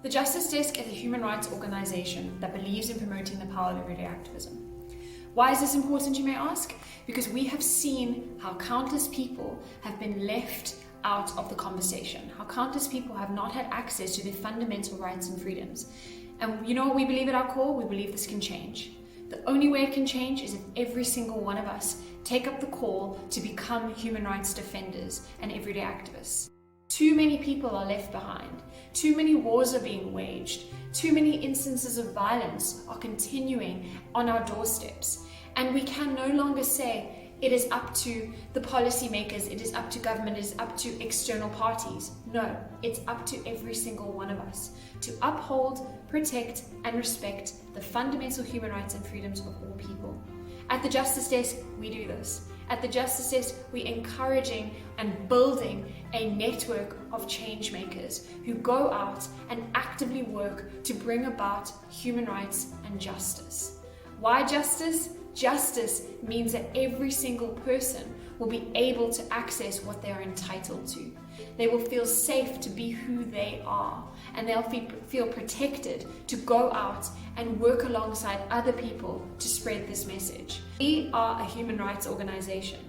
The Justice Desk is a human rights organisation that believes in promoting the power of everyday activism. Why is this important, you may ask? Because we have seen how countless people have been left out of the conversation, how countless people have not had access to their fundamental rights and freedoms. And you know what we believe at our core? We believe this can change. The only way it can change is if every single one of us take up the call to become human rights defenders and everyday activists. Too many people are left behind. Too many wars are being waged. Too many instances of violence are continuing on our doorsteps. And we can no longer say it is up to the policymakers, it is up to government, it is up to external parties. No, it's up to every single one of us to uphold, protect, and respect the fundamental human rights and freedoms of all people. At the Justice Desk, we do this. At the Justice Desk, we're encouraging and building a network of change makers who go out and actively work to bring about human rights and justice. Why justice? Justice means that every single person will be able to access what they are entitled to. They will feel safe to be who they are, and they'll feel protected to go out and work alongside other people to spread this message. We are a human rights organization,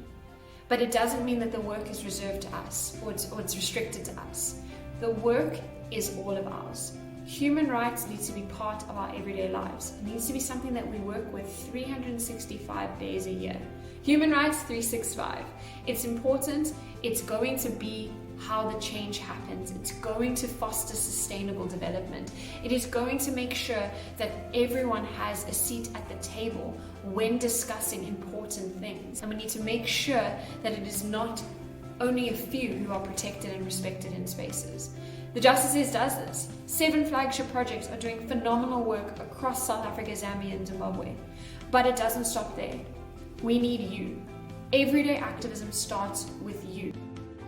but it doesn't mean that the work is reserved to us or it's restricted to us. The work is all of ours. Human rights needs to be part of our everyday lives. It needs to be something that we work with 365 days a year. Human rights 365. It's important. It's going to be how the change happens. It's going to foster sustainable development. It is going to make sure that everyone has a seat at the table when discussing important things. And we need to make sure that it is not only a few who are protected and respected in spaces. The Justice Desk does this. 7 flagship projects are doing phenomenal work across South Africa, Zambia, and Zimbabwe. But it doesn't stop there. We need you. Everyday activism starts with you.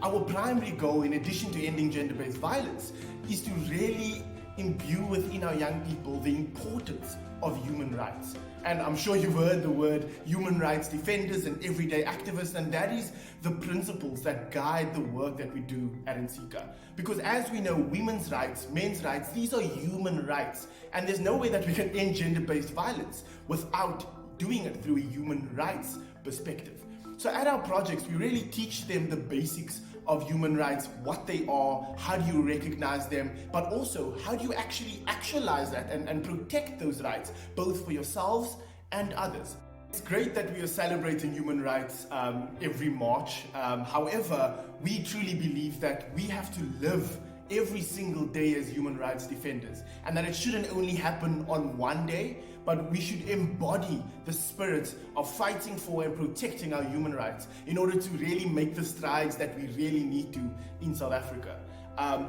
Our primary goal, in addition to ending gender-based violence, is to really imbue within our young people the importance of human rights. And I'm sure you've heard the word human rights defenders and everyday activists, and that is the principles that guide the work that we do at Nsika. Because as we know, women's rights, men's rights, these are human rights. And there's no way that we can end gender-based violence without doing it through a human rights perspective. So at our projects, we really teach them the basics of human rights, what they are, how do you recognize them, but also how do you actually actualize that and protect those rights, both for yourselves and others. It's great that we are celebrating human rights every March. However, we truly believe that we have to live every single day as human rights defenders, and that it shouldn't only happen on one day, but we should embody the spirit of fighting for and protecting our human rights in order to really make the strides that we really need to in South Africa.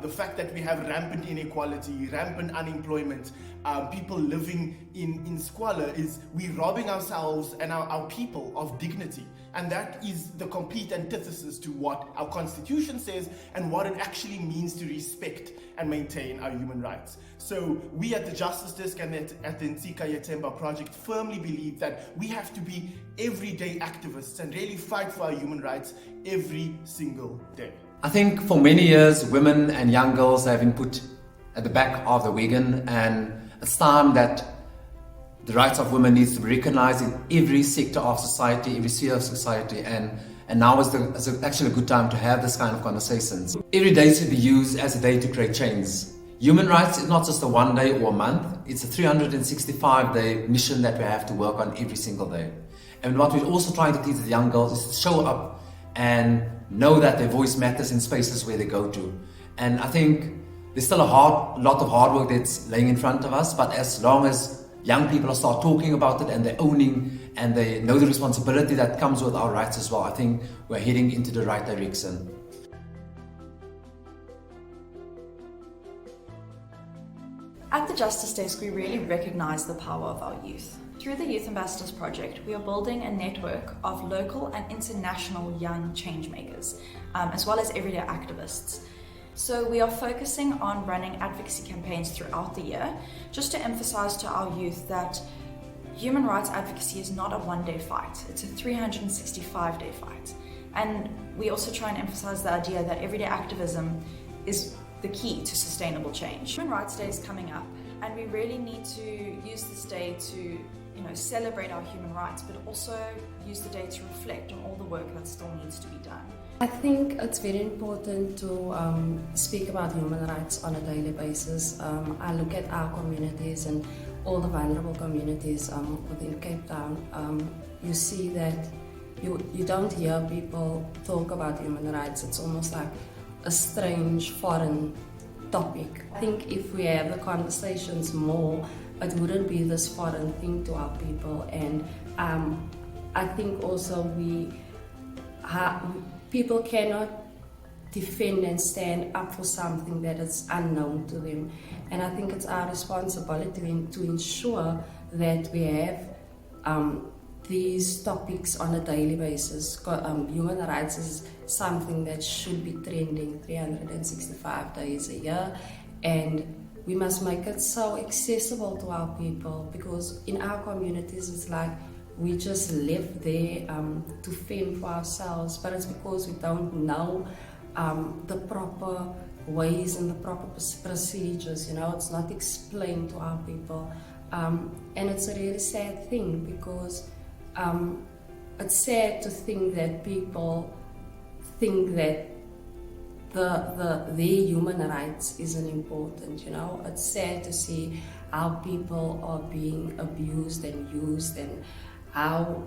The fact that we have rampant inequality, rampant unemployment, people living in squalor, is we robbing ourselves and our people of dignity. And that is the complete antithesis to what our constitution says and what it actually means to respect and maintain our human rights. So we at the Justice Desk and at the Nsika Yatemba project firmly believe that we have to be everyday activists and really fight for our human rights every single day. I think for many years, women and young girls have been put at the back of the wagon, and it's time that the rights of women needs to be recognized in every sector of society, every sphere of society, and now is actually a good time to have this kind of conversations. Every day should be used as a day to create change. Human rights is not just a one day or a month, it's a 365-day mission that we have to work on every single day. And what we're also trying to teach the young girls is to show up and know that their voice matters in spaces where they go to. And I think there's still a lot of hard work that's laying in front of us, but as long as young people start talking about it and they're owning and they know the responsibility that comes with our rights as well, I think we're heading into the right direction. At the Justice Desk, we really recognise the power of our youth. Through the Youth Ambassadors Project, we are building a network of local and international young change makers, as well as everyday activists. So we are focusing on running advocacy campaigns throughout the year, just to emphasise to our youth that human rights advocacy is not a one-day fight, it's a 365-day fight. And we also try and emphasise the idea that everyday activism is the key to sustainable change. Human Rights Day is coming up, and we really need to use this day to celebrate our human rights, but also use the day to reflect on all the work that still needs to be done. I think it's very important to speak about human rights on a daily basis. I look at our communities and all the vulnerable communities within Cape Town. You see that you don't hear people talk about human rights. It's almost like a strange foreign topic. I think if we have the conversations more, it wouldn't be this foreign thing to our people. And I think also people cannot defend and stand up for something that is unknown to them. And I think it's our responsibility to ensure that we have these topics on a daily basis. Human rights is something that should be trending 365 days a year, and we must make it so accessible to our people, because in our communities it's like we just live there to fend for ourselves, but it's because we don't know the proper ways and the proper procedures. It's not explained to our people, and it's a really sad thing, because it's sad to think that people think that their human rights isn't important. It's sad to see how people are being abused and used, and how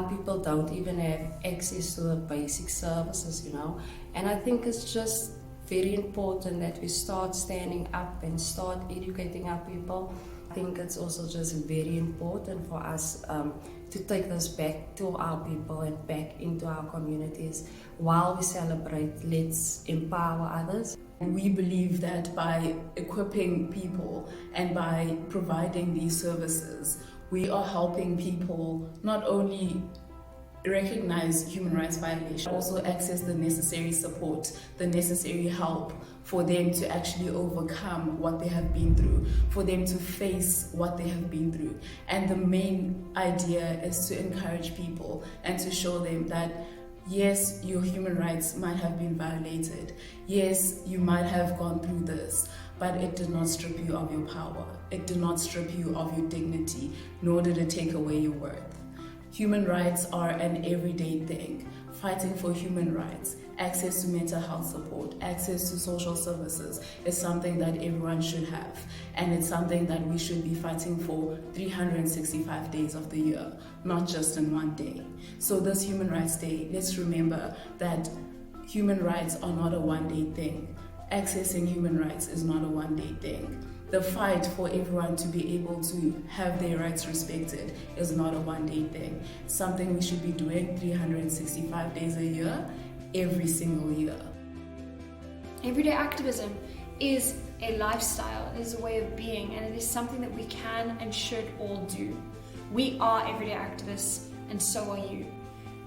people don't even have access to the basic services. And I think it's just very important that we start standing up and start educating our people. I think it's also just very important for us to take this back to our people and back into our communities. While we celebrate, let's empower others. We believe that by equipping people and by providing these services, we are helping people not only recognize human rights violations, also access the necessary support, the necessary help for them to actually overcome what they have been through, for them to face what they have been through. And the main idea is to encourage people and to show them that yes, your human rights might have been violated. Yes, you might have gone through this, but it did not strip you of your power. It did not strip you of your dignity, nor did it take away your worth. Human rights are an everyday thing. Fighting for human rights, access to mental health support, access to social services is something that everyone should have. And it's something that we should be fighting for 365 days of the year, not just in one day. So this Human Rights Day, let's remember that human rights are not a one-day thing. Accessing human rights is not a one-day thing. The fight for everyone to be able to have their rights respected is not a one-day thing. It's something we should be doing 365 days a year, every single year. Everyday activism is a lifestyle, it is a way of being, and it is something that we can and should all do. We are everyday activists, and so are you.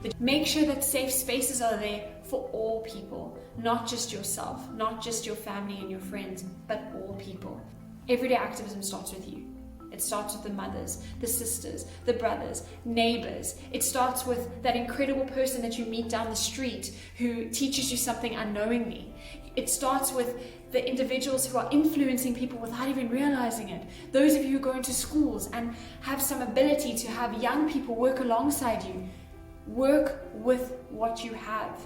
But make sure that safe spaces are there for all people, not just yourself, not just your family and your friends, but all people. Everyday activism starts with you. It starts with the mothers, the sisters, the brothers, neighbors. It starts with that incredible person that you meet down the street who teaches you something unknowingly. It starts with the individuals who are influencing people without even realizing it. Those of you who go into schools and have some ability to have young people work alongside you. Work with what you have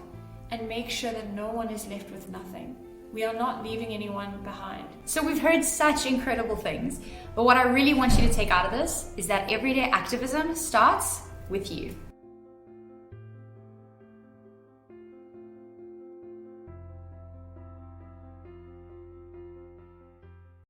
and make sure that no one is left with nothing. We are not leaving anyone behind. So we've heard such incredible things, but what I really want you to take out of this is that everyday activism starts with you.